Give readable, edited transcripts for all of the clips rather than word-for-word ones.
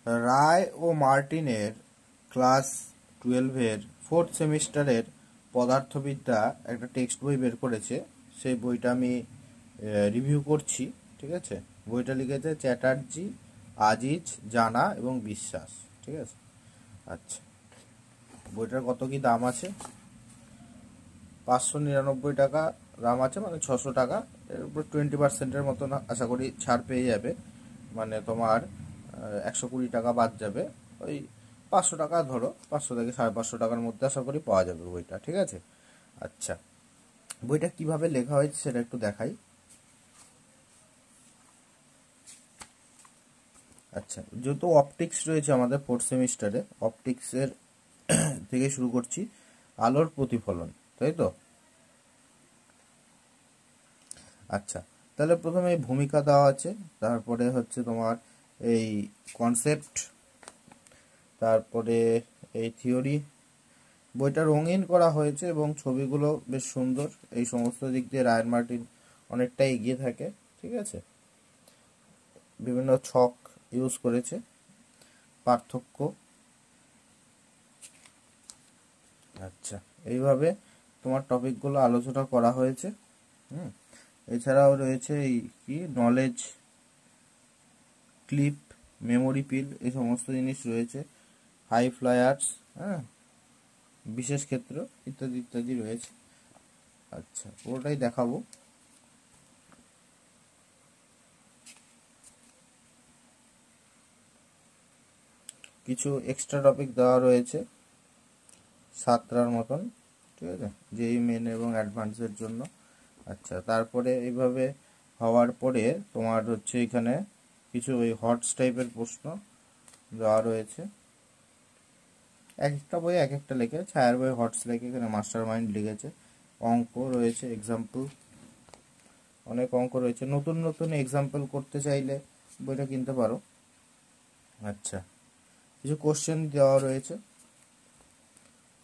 রায় ও মার্টিনের class 12-এর 4th সেমিস্টারের পদার্থবিদ্যা একটা টেক্সট বই বের করেছে। সেই বইটা আমি রিভিউ করছি, ঠিক আছে। বইটা লিখেছে চ্যাটার্জি, আজিজ, জানা এবং বিশ্বাস, ঠিক আছে। আচ্ছা, বইটার কত কি দাম আছে? 599 টাকা দাম আছে, মানে 600 টাকা। এর উপর 20%-এর মতন আশা করি ছাড় পেয়ে যাবে, মানে তোমার 120 টাকা বাদ যাবে। ওই 500 টাকা ধরো, 500 থেকে 550 টাকার মধ্যে আশা করি পাওয়া যাবে বইটা, ঠিক আছে। আচ্ছা, বইটা কিভাবে লেখা হয়েছে সেটা একটু দেখাই। আচ্ছা, যেহেতু অপটিক্স রয়েছে আমাদের 4th সেমিস্টারে, অপটিক্সের থেকে শুরু করছি। আলোর প্রতিফলন, তাই তো? আচ্ছা, তাহলে প্রথমে ভূমিকা দেওয়া আছে, তারপরে হচ্ছে তোমার এই কনসেপ্ট, তারপরে এই থিওরি। বইটা রঙিন করা হয়েছে এবং ছবিগুলো বেশ সুন্দর। এই সমস্ত দিক দিয়ে রায়ান মার্টিন অনেকটা এগিয়ে থাকে, ঠিক আছে। বিভিন্ন ছক ইউজ করেছে, পার্থক্য। আচ্ছা, এইভাবে তোমার টপিকগুলো আলোচনা করা হয়েছে। এছাড়াও রয়েছে এই কি নলেজ ক্লিপ, মেমোরি পিল, এই সমস্ত জিনিস রয়েছে। হাই ফ্লায়ার্স, হ্যাঁ, বিশেষ ক্ষেত্র ইত্যাদি ইত্যাদি রয়েছে। আচ্ছা, পুরোটাই দেখাবো। কিছু এক্সট্রা টপিক দেওয়া রয়েছে 7টার মতন, ঠিক আছে, যেই মেন এবং অ্যাডভান্সের জন্য। আচ্ছা, তারপরে এইভাবে হওয়ার পরে তোমার হচ্ছে এখানে কিছু ওই হটস টাইপের প্রশ্ন দেওয়া রয়েছে। এক একটা বই এক একটা লেখে, ছায়ার বই হটস লেখে, এখানে মাস্টার মাইন্ড লিখেছে। অঙ্ক রয়েছে, এক্সাম্পল, অনেক অঙ্ক রয়েছে। নতুন নতুন এক্সাম্পল করতে চাইলে বইটা কিনতে পারো। আচ্ছা, কিছু কোশ্চেন দেওয়া রয়েছে।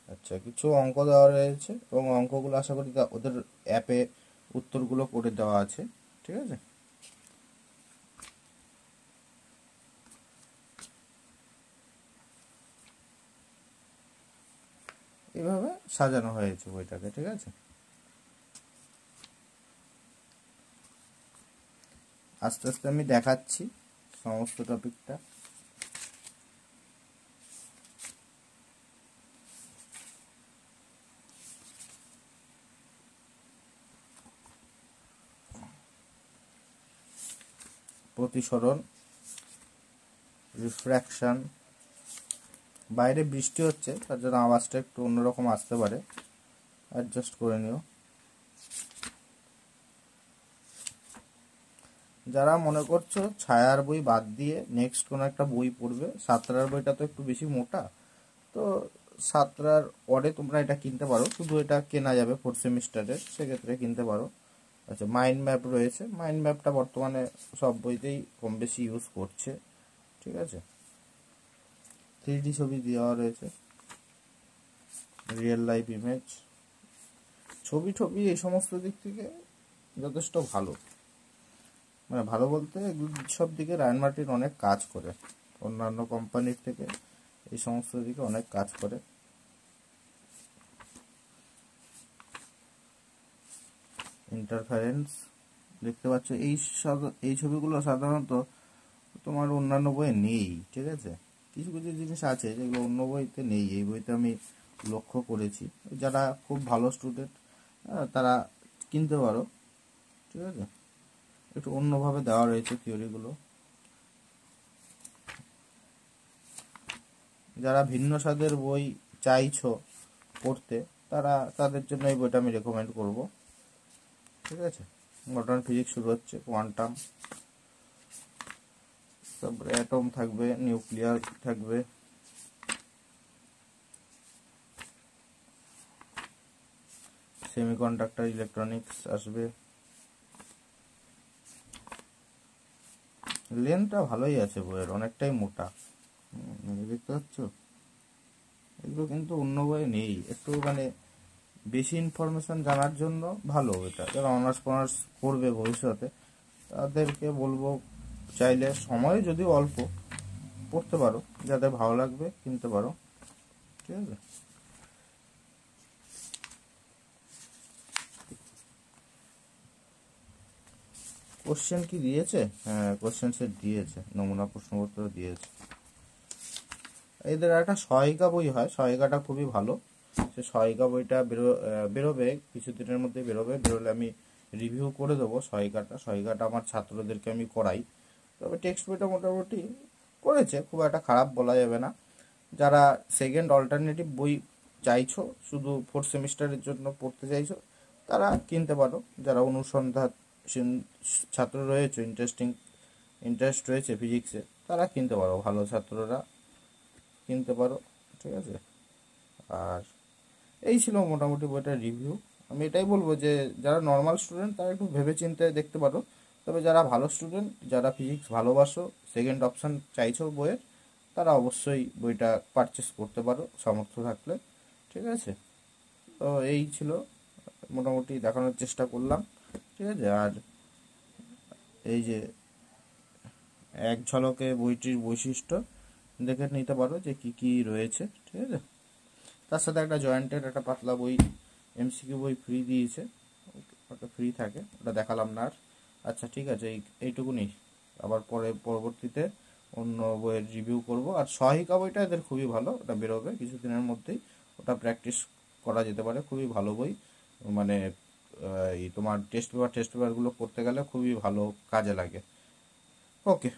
আচ্ছা, কিছু অঙ্ক দেওয়া রয়েছে এবং অঙ্কগুলো আশা করি ওদের অ্যাপে উত্তরগুলো করে দেওয়া আছে, ঠিক আছে। এইভাবে সাজানো হয়েছে বইটাকে, ঠিক আছে। আস্তে আস্তে আমি দেখাচ্ছি সমস্ত টপিকটা। প্রতিসরণ, রিফ্র্যাকশন। বাইরে বৃষ্টি হচ্ছে, তার জন্য আওয়াজটা একটু অন্যরকম আসতে পারে, অ্যাডজাস্ট করে নিও। যারা মনে করছো ছায়ার বই বাদ দিয়ে নেক্সট কোনো একটা বই পড়বে, 7টার বইটা তো একটু বেশি মোটা, তো 7টার পরে তোমরা এটা কিনতে পারো। শুধু এটা কেনা যাবে 4th সেমিস্টারের, সেক্ষেত্রে কিনতে পারো। আচ্ছা, মাইন্ড ম্যাপ রয়েছে। মাইন্ড ম্যাপটা বর্তমানে সব বইতেই কম বেশি ইউজ করছে, ঠিক আছে। 3D ছবি দেওয়া রয়েছে, রিয়েল লাইফ ইমেজ, ছবি টবি এই সমস্ত দিক থেকে যথেষ্ট ভালো। মানে ভালো বলতে এগুলো সব দিকে রায়ান মার্টিন অনেক কাজ করে, অন্যান্য কোম্পানির থেকে এই সমস্ত দিকে অনেক কাজ করে। ইন্টারফারেন্স দেখতে পাচ্ছ, এই ছবিগুলো সাধারণত তোমার অন্যান্য বইয়ে নেই, ঠিক আছে। কিছু কিছু জিনিস আছে যেগুলো অন্য বইতে নেই, এই বইতে আমি লক্ষ্য করেছি। যারা খুব ভালো স্টুডেন্ট তারা কিনতে পারো, ঠিক আছে। একটু অন্যভাবে দেওয়া রয়েছে থিওরিগুলো। যারা ভিন্ন স্বাদের বই চাইছো পড়তে, তাদের জন্য এই বইটা আমি রেকমেন্ড করব, ঠিক আছে। মডার্ন ফিজিক্স শুরু হচ্ছে, কোয়ান্টাম, তারপরে অ্যাটম থাকবে, নিউক্লিয়ার থাকবে, সেমিকন্ডাক্টর, ইলেকট্রনিক্স আসবে। লেন্থটা ভালোই আছে বইয়ের, অনেকটাই মোটা, দেখতে পাচ্ছ। এগুলো কিন্তু অন্য বইয়ে নেই। একটু মানে বেশি ইনফরমেশন জানার জন্য ভালো এটা, যারা অনার্স ফনার্স করবে ভবিষ্যতে তাদেরকে বলবো, চাইলে সময় যদিও অল্প, পড়তে পারো, যাদের ভালো লাগবে কিনতে পারো, ঠিক আছে। কোশ্চেন কি দিয়েছে? হ্যাঁ, কোশ্চেন সেট দিয়েছে, নমুনা প্রশ্নপত্র দিয়েছে। এদের একটা সহায়িকা বই হয়, সহায়িকাটা খুবই ভালো। সে সহায়িকা বইটা বেরোবে কিছুদিনের মধ্যে বেরোবে, বেরোলে আমি রিভিউ করে দেবো সহায়িকাটা আমার ছাত্রদেরকে আমি করাই। তবে টেক্সট বইটা মোটামুটি করেছে, খুব একটা খারাপ বলা যাবে না। যারা সেকেন্ড অল্টারনেটিভ বই চাইছো, শুধু ফোর্থ সেমিস্টারের জন্য পড়তে চাইছো, তারা কিনতে পারো। যারা অনুসন্ধান ছাত্র রয়েছে, ইন্টারেস্ট রয়েছে ফিজিক্সে, তারা কিনতে পারো, ভালো ছাত্ররা কিনতে পারো, ঠিক আছে। আর এই ছিল মোটামুটি বইটার রিভিউ। আমি এটাই বলবো যে যারা নর্মাল স্টুডেন্ট তারা একটু ভেবে চিন্তে দেখতে পারো। তবে যারা ভালো স্টুডেন্ট, যারা ফিজিক্স ভালোবাসো, সেকেন্ড অপশান চাইছো বইয়ের, তারা অবশ্যই বইটা পারচেস করতে পারো সামর্থ্য থাকলে, ঠিক আছে। তো এই ছিল, মোটামুটি দেখানোর চেষ্টা করলাম, ঠিক আছে। আর এই যে এক ঝলকে বইটির বৈশিষ্ট্য দেখে নিতে পারো যে কি কি রয়েছে, ঠিক আছে। তার সাথে একটা জয়েন্টের একটা পাতলা বই, এমসিকিউ বই ফ্রি দিয়েছে, ওটা ফ্রি থাকে, ওটা দেখালাম না আর। আচ্ছা ঠিক আছে, এইটুকুনি। আবার পরবর্তীতে অন্য বইয়ের রিভিউ করব। আর সহায়িকা বইটা এদের খুবই ভালো, ওটা বেরোবে কিছুদিনের মধ্যেই, ওটা প্র্যাকটিস করা যেতে পারে, খুবই ভালো বই। মানে এই তোমার টেস্ট পেপারগুলো করতে গেলে খুবই ভালো কাজে লাগে। ওকে।